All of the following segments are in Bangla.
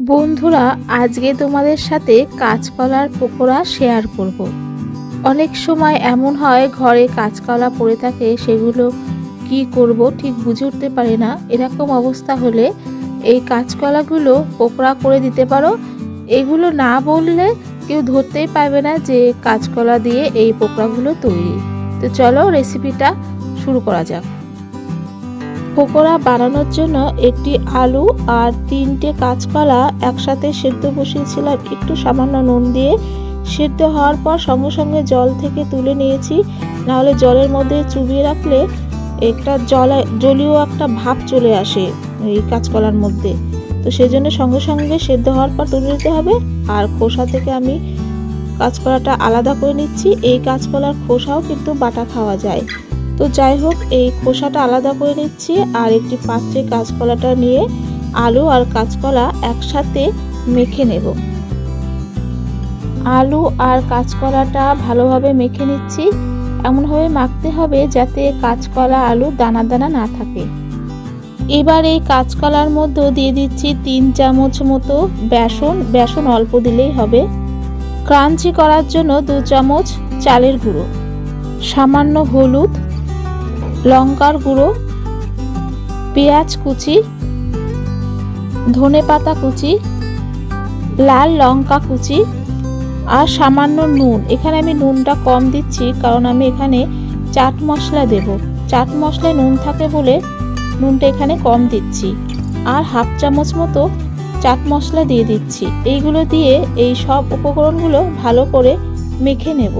বন্ধুরা, আজকে তোমাদের সাথে কাঁচকলার পকোড়া শেয়ার করব। অনেক সময় এমন হয় ঘরে কাঁচকলা পড়ে থাকে, সেগুলো কি করব ঠিক বুঝে উঠতে পারি না। এরকম অবস্থা হলে এই কাঁচকলাগুলো পকোড়া করে দিতে পারো। এগুলো না বললে কেউ ধরতেই পারবে না যে কাঁচকলা দিয়ে এই পকোড়াগুলো তৈরি। তো চলো রেসিপিটা শুরু করা যাক। পকোড়া বানানোর জন্য একটি আলু আর 3টে কাঁচকলা একসাথে সেদ্ধ বসিয়েছিলাম একটু সামান্য নুন দিয়ে। সেদ্ধ হওয়ার পর সঙ্গে সঙ্গে জল থেকে তুলে নিয়েছি, নাহলে জলের মধ্যে চুবিয়ে রাখলে একটা জলীয় একটা ভাব চলে আসে এই কাঁচকলার মধ্যে। তো সেই জন্য সঙ্গে সঙ্গে সেদ্ধ হওয়ার পর তুলে নিতে হবে। আর খোসা থেকে আমি কাঁচকলাটা আলাদা করে নিচ্ছি। এই কাঁচকলার খোসাও কিন্তু বাটা খাওয়া যায়। তো যাই হোক, এই খোসাটা আলাদা করে নিচ্ছি। আর একটি পাত্রে কাঁচকলাটা নিয়ে আলু আর কাঁচকলা একসাথে মেখে নেব। আলু আর কাঁচকলাটা ভালোভাবে মেখে নিচ্ছি। এমনভাবে মাখতে হবে যাতে কাঁচকলা আলু দানা দানা না থাকে। এবার এই কাঁচকলার মধ্যে দিয়ে দিচ্ছি 3 চামচ মতো বেসন অল্প দিলেই হবে। ক্রাঞ্চি করার জন্য 2 চামচ চালের গুঁড়ো, সামান্য হলুদ, লঙ্কার গুঁড়ো, পেঁয়াজ কুচি, ধনেপাতা কুচি, লাল লঙ্কা কুচি আর সামান্য নুন। এখানে আমি নুনটা কম দিচ্ছি কারণ আমি এখানে চাট মশলা দেব। চাট মশলায় নুন থাকে বলে নুনটা এখানে কম দিচ্ছি। আর 1/2 চামচ মতো চাট মশলা দিয়ে দিচ্ছি। এইগুলো দিয়ে এই সব উপকরণগুলো ভালো করে মেখে নেব।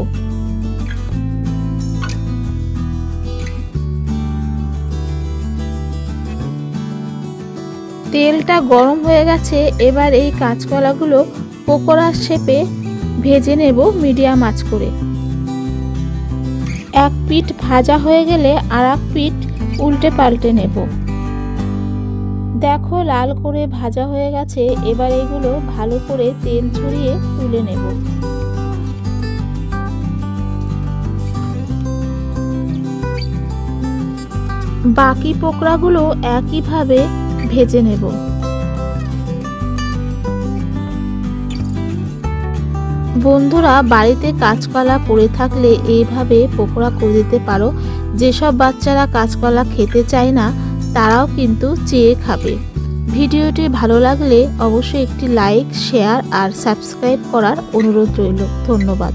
তেলটা গরম হয়ে গেছে। এবার এই কাঁচকলাগুলো পকোড়ার শেপে ভেজে নেব মিডিয়াম আঁচ করে। এক পিঠ ভাজা হয়ে গেলে আর এক পিঠ উল্টে পাল্টে নেব। দেখো লাল করে ভাজা হয়ে গেছে। এবার এগুলো ভালো করে তেল ছড়িয়ে তুলে নেব। বাকি পকোড়াগুলো একইভাবে ভেজে নেব। বন্ধুরা, বাড়িতে কাঁচকলা পড়ে থাকলে এইভাবে পকোড়া করে দিতে পারো। যেসব বাচ্চারা কাঁচকলা খেতে চায় না তারাও কিন্তু চেয়ে খাবে। ভিডিওটি ভালো লাগলে অবশ্যই একটি লাইক, শেয়ার আর সাবস্ক্রাইব করার অনুরোধ রইল। ধন্যবাদ।